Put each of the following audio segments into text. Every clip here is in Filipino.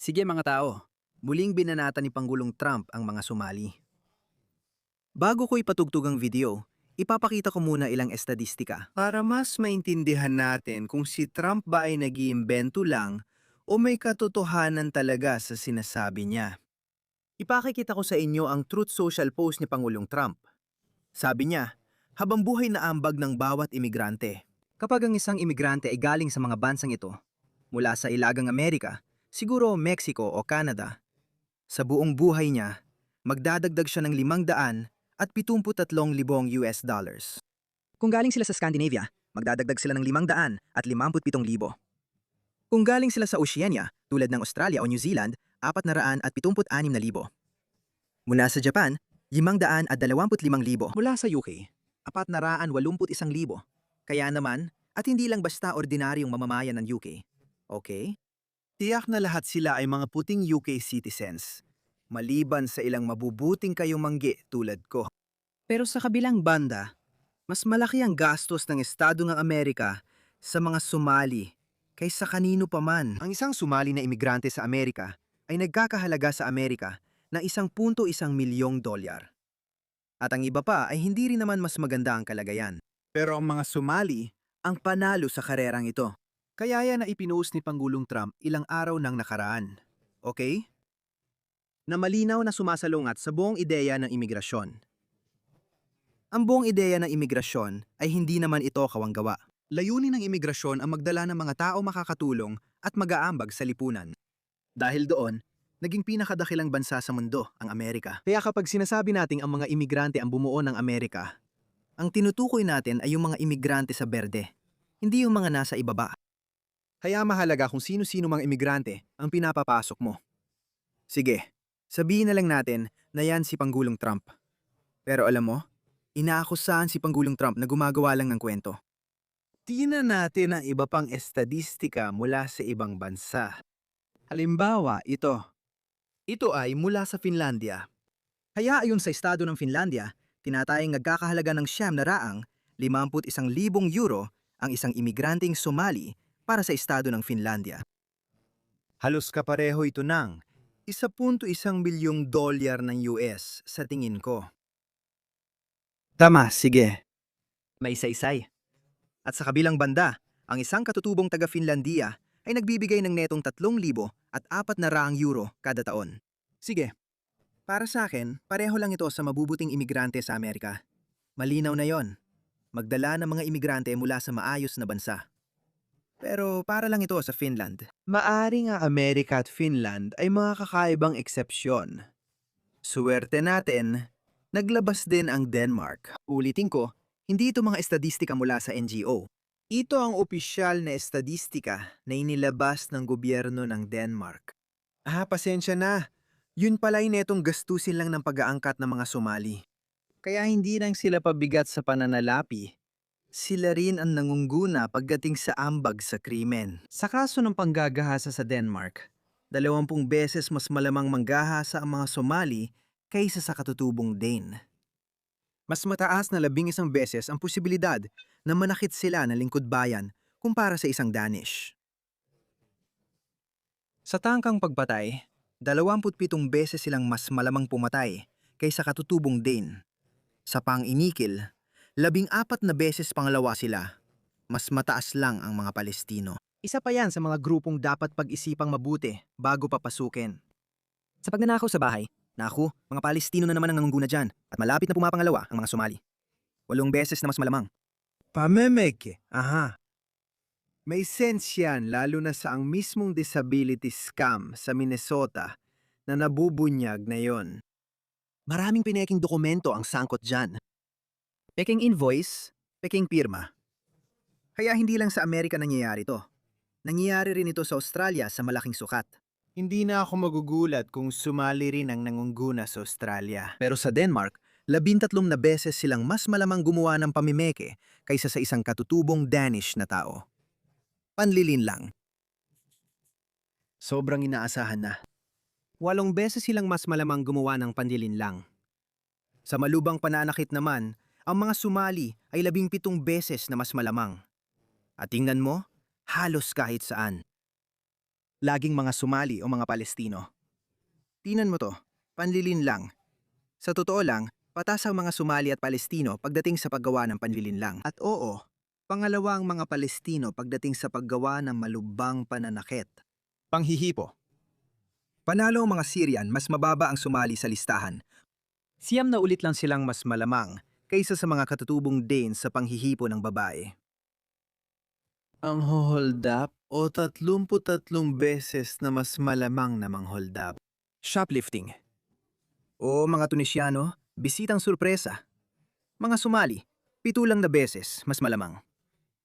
Sige mga tao, muling binanata ni Pangulong Trump ang mga sumali. Bago ko ipatugtog ang video, ipapakita ko muna ilang estadistika. Para mas maintindihan natin kung si Trump ba ay nag-iimbento lang o may katotohanan talaga sa sinasabi niya. Ipakikita ko sa inyo ang Truth Social post ni Pangulong Trump. Sabi niya, habang buhay na ambag ng bawat imigrante. Kapag ang isang imigrante ay galing sa mga bansang ito, mula sa Ilagang Amerika, siguro Mexico o Canada, sa buong buhay niya, magdadagdag siya ng 573,000 US dollars. Kung galing sila sa Scandinavia, magdadagdag sila ng 557,000. Kung galing sila sa Oceania, tulad ng Australia o New Zealand, 476,000. Mula sa Japan, 525,000. Mula sa UK, 481,000. Kaya naman, at hindi lang basta ordinaryong mamamayan ng UK. Okay? Tiyak na lahat sila ay mga puting UK citizens, maliban sa ilang mabubuting kayumanggi tulad ko. Pero sa kabilang banda, mas malaki ang gastos ng Estado ng Amerika sa mga sumali kaysa kanino pa man. Ang isang sumali na imigrante sa Amerika ay nagkakahalaga sa Amerika ng $1.1 milyong. At ang iba pa ay hindi rin naman mas maganda ang kalagayan. Pero ang mga sumali ang panalo sa karerang ito. Kaya yan na ipinost ni Pangulong Trump ilang araw nang nakaraan. Okay? Na malinaw na sumasalungat sa buong ideya ng imigrasyon. Ang buong ideya ng imigrasyon ay hindi naman ito kawanggawa. Layunin ng imigrasyon ang magdala ng mga tao makakatulong at mag-aambag sa lipunan. Dahil doon, naging pinakadakilang bansa sa mundo ang Amerika. Kaya kapag sinasabi nating ang mga imigrante ang bumuo ng Amerika, ang tinutukoy natin ay yung mga imigrante sa berde, hindi yung mga nasa ibaba. Kaya mahalaga kung sino-sino mga imigrante ang pinapapasok mo. Sige, sabihin na lang natin na yan si Pangulong Trump. Pero alam mo, inaakusahan si Pangulong Trump na gumagawa lang ng kwento. Tingnan natin ang iba pang estadistika mula sa ibang bansa. Halimbawa, ito. Ito ay mula sa Finlandia. Kaya ayon sa estado ng Finlandia, tinatayang nagkakahalaga ng €51,000 ang isang imigranteng Somali para sa estado ng Finlandia. Halos kapareho ito ng $1.1 milyong ng US sa tingin ko. Tama, sige. May saysay. At sa kabilang banda, ang isang katutubong taga-Finlandia ay nagbibigay ng netong €3,400 kada taon. Sige, para sa akin, pareho lang ito sa mabubuting imigrante sa Amerika. Malinaw na yon. Magdala ng mga imigrante mula sa maayos na bansa. Pero para lang ito sa Finland. Maaring ang Amerika at Finland ay mga kakaibang eksepsyon. Suwerte natin, naglabas din ang Denmark. Ulitin ko, hindi ito mga estadistika mula sa NGO. Ito ang opisyal na estadistika na inilabas ng gobyerno ng Denmark. Pasensya na. Yun pala'y netong gastusin lang ng pag-aangkat ng mga Somali. Kaya hindi lang sila pabigat sa pananalapi. Sila rin ang nangunguna pagdating sa ambag sa krimen. Sa kaso ng panggagahasa sa Denmark, 20 beses mas malamang manggahasa ang mga Somali kaysa sa katutubong Dane. Mas mataas na 11 beses ang posibilidad na manakit sila ng lingkod bayan kumpara sa isang Danish. Sa tangkang pagpatay, 27 beses silang mas malamang pumatay kaysa katutubong Dane. Sa pang-inikil, 14 na beses pangalawa sila. Mas mataas lang ang mga Palestino. Isa pa yan sa mga grupong dapat pag-isipang mabuti bago papasukin. Sa pagnanakaw sa bahay, mga Palestino na naman ang nangunguna dyan at malapit na pumapangalawa ang mga Somali. 8 beses na mas malamang. Pamemeke, aha. May sense yan lalo na sa ang mismong disability scam sa Minnesota na nabubunyag na yon. Maraming pineking dokumento ang sangkot dyan. Peking invoice, peking pirma. Kaya hindi lang sa Amerika nangyayari to. Nangyayari rin ito sa Australia sa malaking sukat. Hindi na ako magugulat kung sumali rin ang nangunguna sa Australia. Pero sa Denmark, 13 na beses silang mas malamang gumawa ng pamimeke kaysa sa isang katutubong Danish na tao. Panlilin lang. Sobrang inaasahan na. 8 beses silang mas malamang gumawa ng panlilin lang. Sa malubang pananakit naman, ang mga Somali ay 17 beses na mas malamang. At tingnan mo, halos kahit saan. laging mga Somali o mga Palestino. Tinan mo to, panlilin lang. Sa totoo lang, patas ang mga Somali at Palestino pagdating sa paggawa ng panlilinlang. At oo, pangalawa ang mga Palestino pagdating sa paggawa ng malubhang pananakit. Panghihipo. Panalo ang mga Syrian, mas mababa ang Somali sa listahan. Siyam na ulit lang silang mas malamang kaysa sa mga katutubong Danes sa panghihipo ng babae. Ang hold up o 33 beses na mas malamang na hold up. Shoplifting. O mga Tunisiano, bisitang sorpresa. Mga Somali, 7 lang na beses mas malamang.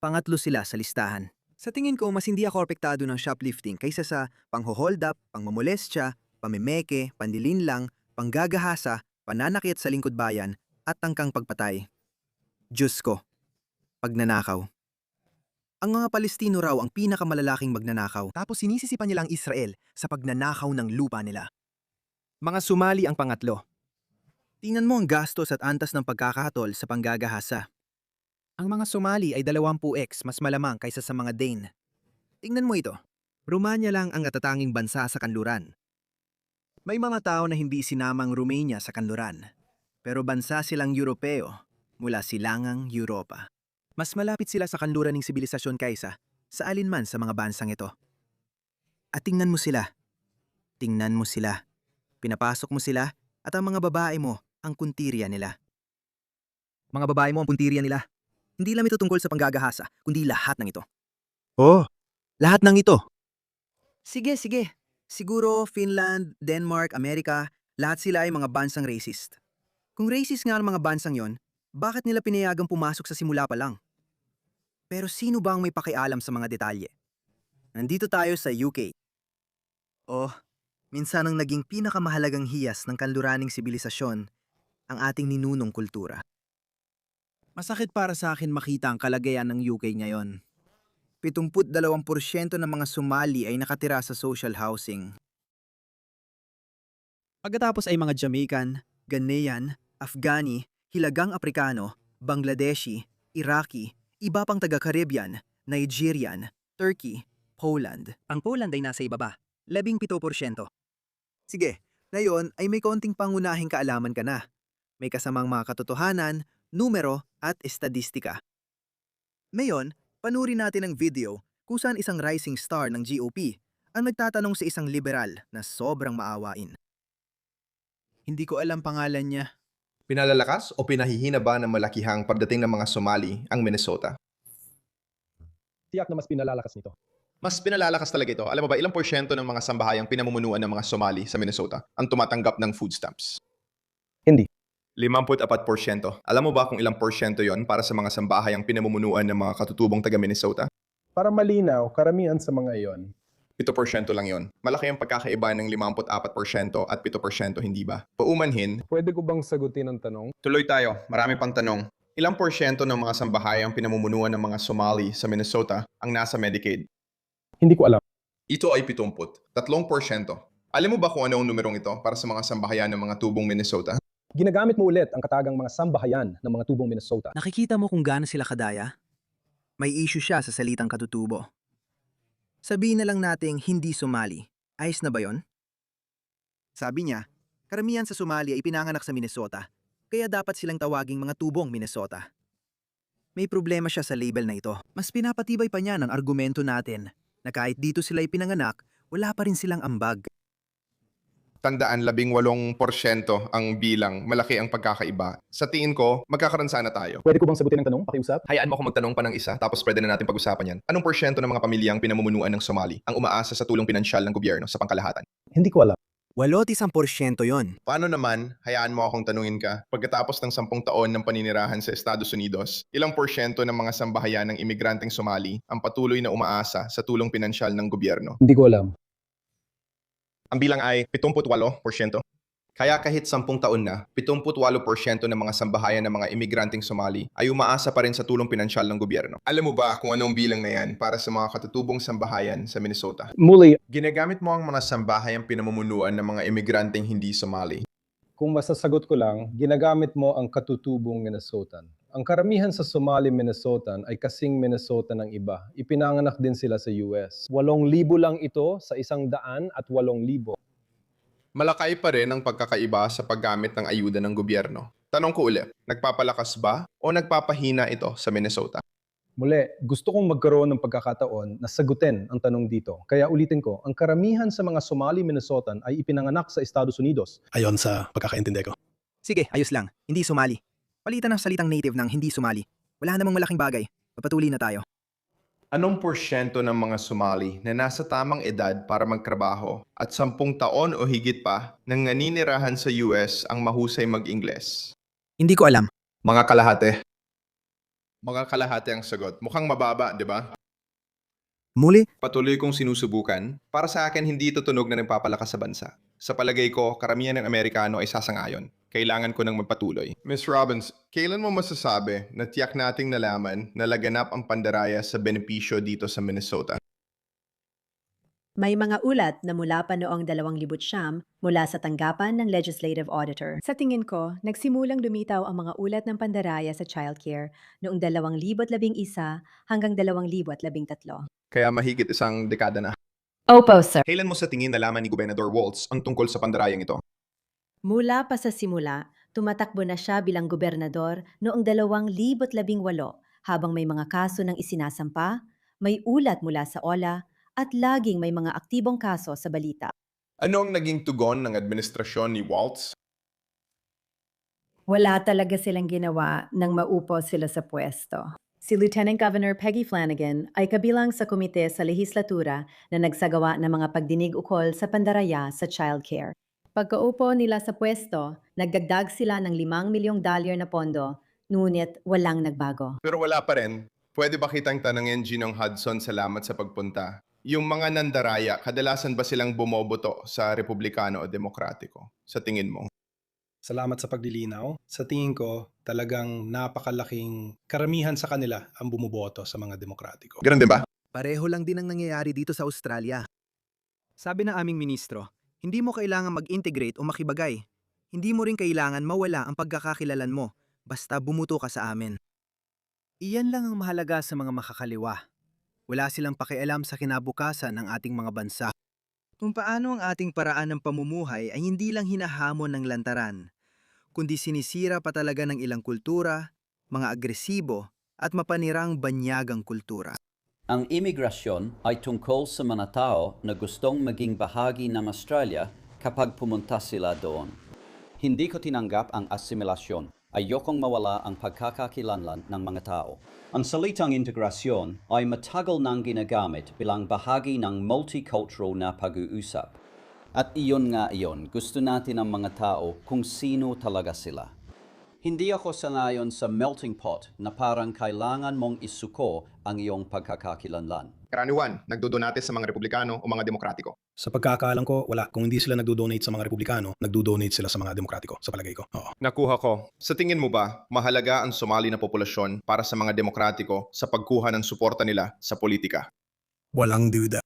Pangatlo sila sa listahan. Sa tingin ko, mas hindi ako apektado ng shoplifting kaysa sa pangho-hold up, pangmomolestya, pamimeke, pandilinlang, panggagahasa, pananakit sa lingkod bayan, at tangkang pagpatay. Diyos ko, pagnanakaw. Ang mga Palestino raw ang pinakamalalaking magnanakaw, tapos sinisisipan nila ang Israel sa pagnanakaw ng lupa nila. Mga Somali ang pangatlo. Tingnan mo ang gastos at antas ng pagkakahatol sa panggagahasa. Ang mga Somali ay 20x mas malamang kaysa sa mga Dane. Tingnan mo ito. Romania lang ang natatanging bansa sa kanluran. May mga tao na hindi sinamang Romania sa kanluran, pero bansa silang Europeo mula silangang Europa. Mas malapit sila sa kanluran ng sibilisasyon kaysa sa alinman sa mga bansang ito. At tingnan mo sila. Tingnan mo sila. Pinapasok mo sila at ang mga babae mo ang kuntirya nila. Mga babae mo ang puntirya nila. Hindi lang ito tungkol sa panggagahasa, kundi lahat ng ito. Oh, lahat ng ito. Sige. Siguro Finland, Denmark, Amerika, lahat sila ay mga bansang racist. Kung racist nga ang mga bansang yon, bakit nila pinayagang pumasok sa simula pa lang? Pero sino ba ang may pakialam sa mga detalye? Nandito tayo sa UK. Oh, minsan ang naging pinakamahalagang hiyas ng kanluraning sibilisasyon ang ating ninunong kultura. Masakit para sa akin makita ang kalagayan ng UK ngayon. 72% ng mga Somali ay nakatira sa social housing. Pagkatapos ay mga Jamaican, Ghanaian, Afghani, Hilagang Aprikano, Bangladeshi, Iraqi, iba pang taga-Caribbean, Nigerian, Turkey, Poland. Ang Poland ay nasa ibaba, 17%. Sige, ngayon ay may konting pangunahing kaalaman ka na. May kasamang mga katotohanan, numero at estadistika. Ngayon, panurin natin ang video kung saan isang rising star ng GOP ang nagtatanong sa isang liberal na sobrang maawain. Hindi ko alam pangalan niya. Pinalalakas o pinahihina ba ng malakihang pagdating ng mga Somali ang Minnesota? Tiyak na mas pinalalakas nito. Mas pinalalakas talaga ito. Alam mo ba, ilang porsyento ng mga sambahayang pinamumunuan ng mga Somali sa Minnesota ang tumatanggap ng food stamps? Hindi. 54%. Alam mo ba kung ilang porsyento yon para sa mga sambahayang pinamumunuan ng mga katutubong taga Minnesota? Para malinaw, karamihan sa mga iyon. 7% lang yon. Malaki ang pagkakaiba ng 54% at 7%, hindi ba? Paumanhin, Pwede ko bang sagutin ang tanong? tuloy tayo. Marami pang tanong. Ilang porsyento ng mga sambahayang pinamumunuan ng mga Somali sa Minnesota ang nasa Medicaid? Hindi ko alam. Ito ay 73%. Alam mo ba kung ano ang numerong ito para sa mga sambahayan ng mga tubong Minnesota? Ginagamit mo ulit ang katagang mga sambahayan ng mga tubong Minnesota. Nakikita mo kung gaano sila kadaya? May issue siya sa salitang katutubo. Sabihin na lang nating hindi Somali. Ayos na ba yon? Sabi niya, karamihan sa Somali ay pinanganak sa Minnesota, kaya dapat silang tawaging mga tubong Minnesota. May problema siya sa label na ito. Mas pinapatibay pa niya ng argumento natin na kahit dito sila ipinanganak, wala pa rin silang ambag. Tandaan, 18% ang bilang. Malaki ang pagkakaiba. Sa tingin ko, magkakaroon sana tayo. Pwede ko bang sagutin ang tanong? Pakiusap? Hayaan mo ako magtanong pa ng isa, tapos pwede na natin pag-usapan yan. Anong porsyento ng mga pamilyang pinamumunuan ng Somali ang umaasa sa tulong pinansyal ng gobyerno sa pangkalahatan? Hindi ko alam. 81% yon. Paano naman, hayaan mo akong tanungin ka, pagkatapos ng 10 taon ng paninirahan sa Estados Unidos, ilang porsyento ng mga sambahayan ng imigranteng Somali ang patuloy na umaasa sa tulong pinansyal ng gobyerno? Hindi ko alam. Ang bilang ay 78%. Kaya kahit 10 taon na, 78% ng mga sambahayan ng mga imigranteng Somali ay umaasa pa rin sa tulong pinansyal ng gobyerno. Alam mo ba kung anong bilang na yan para sa mga katutubong sambahayan sa Minnesota? Muli, Ginagamit mo ang mga sambahayang pinamumunuan ng mga imigranteng hindi Somali. kung masasagot ko lang, ginagamit mo ang katutubong Minnesotan. Ang karamihan sa Somali Minnesotan ay kasing Minnesota ng iba. Ipinanganak din sila sa US. 8,000 lang ito sa 108,000. Malakay pa rin ang pagkakaiba sa paggamit ng ayuda ng gobyerno. Tanong ko ulit, nagpapalakas ba o nagpapahina ito sa Minnesota? Muli, gusto kong magkaroon ng pagkakataon na sagutin ang tanong dito. Kaya ulitin ko, ang karamihan sa mga Somali Minnesotan ay ipinanganak sa Estados Unidos. Ayon sa pagkakaintindi ko. Sige, ayos lang. Hindi Somali. Palitan ng salitang native ng hindi Somali. Wala namang malaking bagay. Papatuloy na tayo. Anong porsyento ng mga Somali na nasa tamang edad para magtrabaho at 10 taon o higit pa nang naninirahan sa US ang mahusay mag-Ingles? Hindi ko alam. Mga kalahati. Mga kalahati ang sagot. Mukhang mababa, di ba? Muli, Patuloy kong sinusubukan. Para sa akin, hindi ito tunog na nagpapalakas sa bansa. Sa palagay ko, karamihan ng Amerikano ay sasangayon. Kailangan ko nang magpatuloy. Miss Robbins, kailan mo masasabi na tiyak nating nalaman na laganap ang pandaraya sa benepisyo dito sa Minnesota? May mga ulat na mula pa noong 2009 mula sa tanggapan ng Legislative Auditor. Sa tingin ko, nagsimulang lumitaw ang mga ulat ng pandaraya sa childcare noong 2011 hanggang 2013. Kaya mahigit isang dekada na. Opo, sir. Kailan mo sa tingin nalaman ni Gobernador Walz ang tungkol sa pandarayang ito? Mula pa sa simula, tumatakbo na siya bilang gobernador noong 2018 habang may mga kaso ng isinasampa, may ulat mula sa OLA, at laging may mga aktibong kaso sa balita. Ano ang naging tugon ng administrasyon ni Walz? Wala talaga silang ginawa nang maupo sila sa pwesto. Si Lieutenant Governor Peggy Flanagan ay kabilang sa komite sa lehislatura na nagsagawa ng mga pagdinig ukol sa pandaraya sa childcare. Pagkaupo nila sa pwesto, nagdagdag sila ng $5 milyong na pondo, ngunit walang nagbago. Pero wala pa rin. Pwede ba kitang tanungin, Ginong Hudson, salamat sa pagpunta? Yung mga nandaraya, kadalasan ba silang bumoboto sa Republikano o Demokratiko? Sa tingin mo? Salamat sa paglilinaw. Sa tingin ko, talagang napakalaking karamihan sa kanila ang bumuboto sa mga demokratiko. Ganun din ba? pareho lang din ang nangyayari dito sa Australia. Sabi ng aming ministro, hindi mo kailangan mag-integrate o makibagay. Hindi mo rin kailangan mawala ang pagkakakilalan mo, basta bumuto ka sa amin. Iyan lang ang mahalaga sa mga makakaliwa. Wala silang pakialam sa kinabukasan ng ating mga bansa. Kung paano ang ating paraan ng pamumuhay ay hindi lang hinahamon ng lantaran, kundi sinisira pa talaga ng ilang kultura, mga agresibo at mapanirang banyagang kultura. Ang imigrasyon ay tungkol sa mga tao na gustong maging bahagi ng Australia kapag pumunta sila doon. Hindi ko tinanggap ang asimilasyon. Ayokong mawala ang pagkakakilanlan ng mga tao. Ang salitang integrasyon ay matagal nang ginagamit bilang bahagi ng multicultural na pag-uusap. At iyon nga iyon, gusto natin ang mga tao kung sino talaga sila. Hindi ako sanayon sa melting pot na parang kailangan mong isuko ang iyong pagkakakilanlan. Karaniwan, nagdodonate sa mga Republikano o mga Demokratiko. Sa pagkakaalam ko, wala. Kung hindi sila nagdo-donate sa mga Republikano, nagdo-donate sila sa mga Demokratiko, sa palagay ko. Oo. Nakuha ko. Sa tingin mo ba, mahalaga ang Somali na populasyon para sa mga Demokratiko sa pagkuha ng suporta nila sa politika? Walang duda.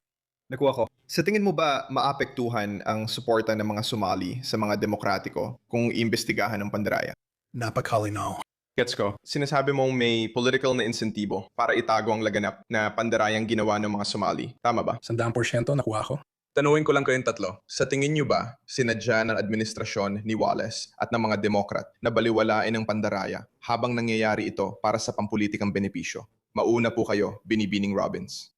Nakuha ko. Sa tingin mo ba maapektuhan ang suporta ng mga Somali sa mga Demokratiko kung iimbestigahan ng pandaraya? Napakalinaw. Gets ko. Sinasabi mong may political na insentibo para itago ang laganap na pandarayang ginawa ng mga Somali. Tama ba? 100% nakuha ko. Tanungin ko lang kayong tatlo. Sa tingin nyo ba, sinadya ng administrasyon ni Wallace at ng mga Democrat na baliwalain ang pandaraya habang nangyayari ito para sa pampulitikang benepisyo? Mauna po kayo, Binibining Robbins.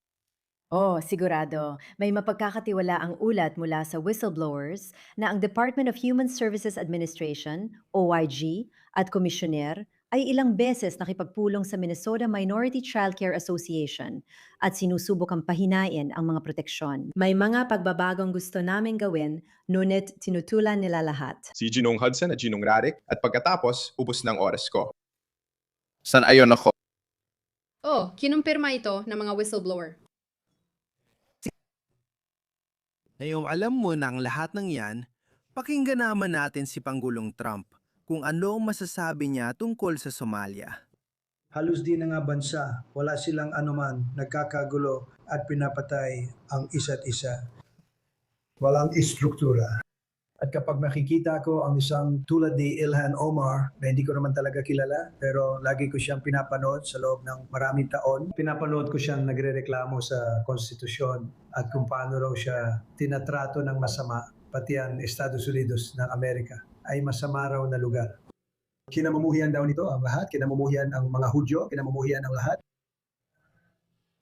Oh, sigurado. May mapagkakatiwala ang ulat mula sa whistleblowers na ang Department of Human Services Administration, OIG, at komisyoner ay ilang beses nakipagpulong sa Minnesota Minority Childcare Association at sinusubok ang pahinain ang mga proteksyon. May mga pagbabagong gusto naming gawin, ngunit tinutulan nila lahat. Si Ginong Hudson at Ginong Rarick at pagkatapos, ubos ng oras ko. San ayon ako? Oh, kinumpirma ito ng mga whistleblower. Ngayong alam mo na ang lahat ng yan, pakinggan naman natin si Pangulong Trump kung ano ang masasabi niya tungkol sa Somalia. Halos di na nga bansa, wala silang anuman, nagkakagulo at pinapatay ang isa't isa. Walang istruktura. At kapag makikita ko ang isang tulad ni Ilhan Omar, na hindi ko naman talaga kilala, pero lagi ko siyang pinapanood sa loob ng maraming taon. Pinapanood ko siyang nagrereklamo sa konstitusyon at kung paano raw siya tinatrato ng masama, pati ang Estados Unidos ng Amerika ay masama raw na lugar. Kinamumuhian daw nito ang lahat, kinamumuhian ang mga Hudyo, kinamumuhian ang lahat.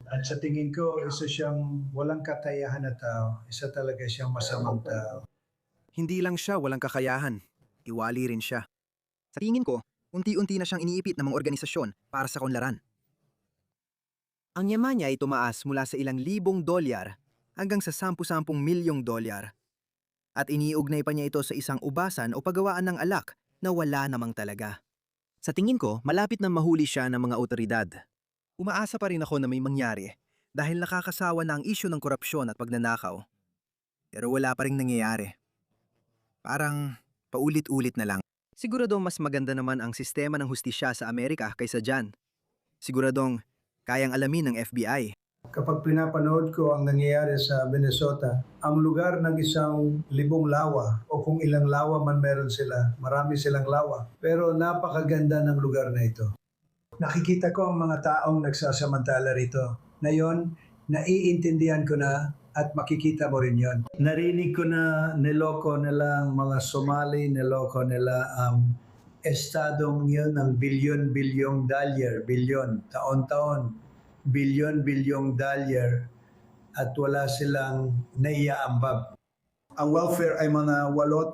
At sa tingin ko, isa siyang walang kakayahan na tao, isa talaga siyang masamang tao. Hindi lang siya walang kakayahan, iwali rin siya. Sa tingin ko, unti-unti na siyang iniipit ng mga organisasyon para sa kaunlaran. Ang yaman niya ay tumaas mula sa ilang libong dolyar hanggang sa 10-10 milyong dolyar. At iniugnay pa niya ito sa isang ubasan o paggawaan ng alak na wala namang talaga. Sa tingin ko, malapit na mahuli siya ng mga otoridad. Umaasa pa rin ako na may mangyari dahil nakakasawa na ang isyu ng korupsyon at pagnanakaw. Pero wala pa rin nangyayari. Parang paulit-ulit na lang. Siguradong mas maganda naman ang sistema ng hustisya sa Amerika kaysa dyan. Siguradong kayang alamin ng FBI. Kapag pinapanood ko ang nangyayari sa Minnesota, ang lugar ng isang libong lawa o kung ilang lawa man meron sila, marami silang lawa. Pero napakaganda ng lugar na ito. Nakikita ko ang mga taong nagsasamantala rito. Ngayon, naiintindihan ko na at makikita mo rin yon. Narinig ko na niloko nila ang mga Somali, niloko nila ang estadong yun ng bilyon-bilyong dolyar, bilyon, taon-taon, bilyon-bilyong dolyar at wala silang naiaambag. Ang welfare ay mga 8%.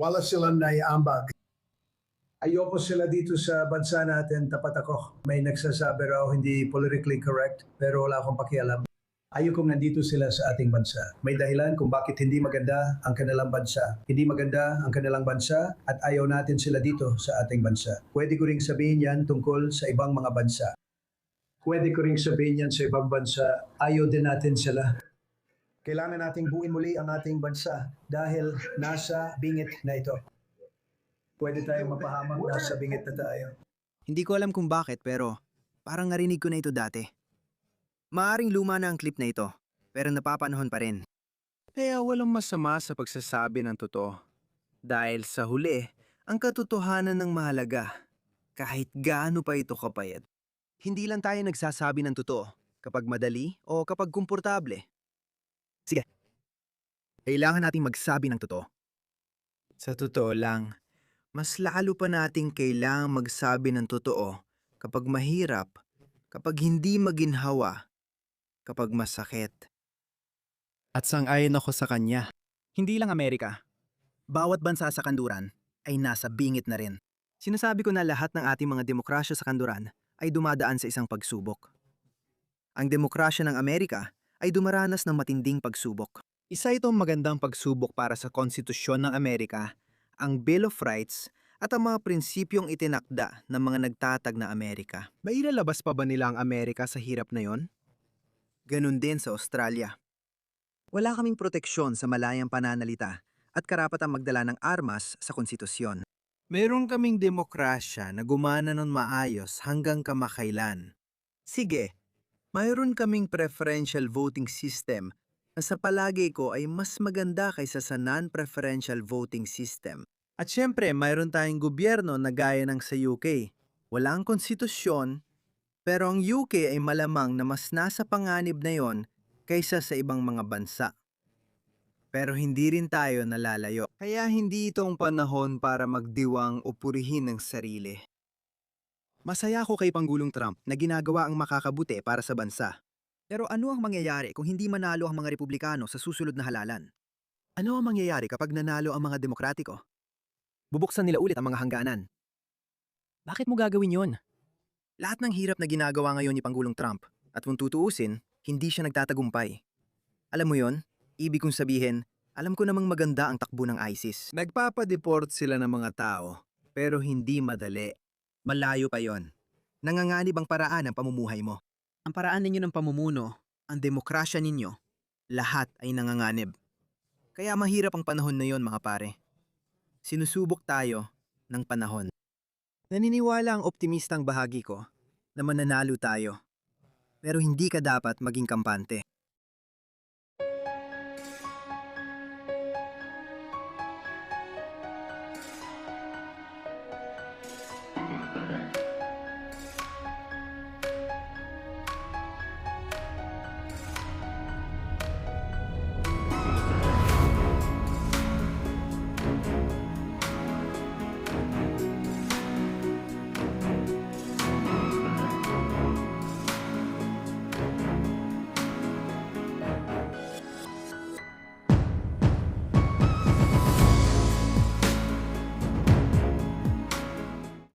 Wala silang naiaambag. Ayoko sila dito sa bansa natin, tapat ako. May nagsasabi raw hindi politically correct, pero wala akong pakialam. Ayokong nandito sila sa ating bansa. May dahilan kung bakit hindi maganda ang kanilang bansa. Hindi maganda ang kanilang bansa at ayaw natin sila dito sa ating bansa. Pwede ko ring sabihin yan tungkol sa ibang mga bansa. Pwede ko ring sabihin yan sa ibang bansa. Ayaw din natin sila. Kailangan nating buuin muli ang ating bansa dahil nasa bingit na ito. Pwede tayong mapahamak, nasa bingit na tayo. Hindi ko alam kung bakit pero parang narinig ko na ito dati. Maaring luma na ang clip na ito, pero napapanahon pa rin. Kaya walang masama sa pagsasabi ng totoo. Dahil sa huli, ang katotohanan ng mahalaga, kahit gaano pa ito kapayat. Hindi lang tayo nagsasabi ng totoo, kapag madali o kapag komportable. Sige, kailangan nating magsabi ng totoo. Sa totoo lang, mas lalo pa nating kailangang magsabi ng totoo kapag mahirap, kapag hindi maginhawa, kapag masakit. At sang-ayon ako sa kanya. Hindi lang Amerika. Bawat bansa sa kanluran ay nasa bingit na rin. Sinasabi ko na lahat ng ating mga demokrasya sa kanluran ay dumadaan sa isang pagsubok. Ang demokrasya ng Amerika ay dumaranas ng matinding pagsubok. Isa itong magandang pagsubok para sa konstitusyon ng Amerika, ang Bill of Rights at ang mga prinsipyong itinakda ng mga nagtatag na Amerika. May ilalabas pa ba nila ang Amerika sa hirap na yon? Ganun din sa Australia. Wala kaming proteksyon sa malayang pananalita at karapatang magdala ng armas sa konstitusyon. Meron kaming demokrasya na gumana ng maayos hanggang kamakailan. Sige, mayroon kaming preferential voting system na sa palagay ko ay mas maganda kaysa sa non-preferential voting system. At syempre, mayroon tayong gobyerno na gaya ng sa UK. Walang konstitusyon, pero ang UK ay malamang na mas nasa panganib na yon kaysa sa ibang mga bansa. Pero hindi rin tayo nalalayo. Kaya hindi ito ang panahon para magdiwang o purihin ng sarili. Masaya ako kay Pangulong Trump na ginagawa ang makakabuti para sa bansa. Pero ano ang mangyayari kung hindi manalo ang mga Republikano sa susunod na halalan? Ano ang mangyayari kapag nanalo ang mga Demokratiko? Bubuksan nila ulit ang mga hangganan. Bakit mo gagawin yon? Lahat ng hirap na ginagawa ngayon ni Pangulong Trump at kung tutuusin, hindi siya nagtatagumpay. Alam mo yon? Ibig kong sabihin, alam ko namang maganda ang takbo ng ISIS. Nagpapadeport sila ng mga tao, pero hindi madali. Malayo pa yon. Nanganganib ang paraan ng pamumuhay mo. Ang paraan ninyo ng pamumuno, ang demokrasya ninyo, lahat ay nanganganib. Kaya mahirap ang panahon na yon mga pare. Sinusubok tayo ng panahon. Naniniwala ang optimistang bahagi ko na mananalo tayo. Pero hindi ka dapat maging kampante.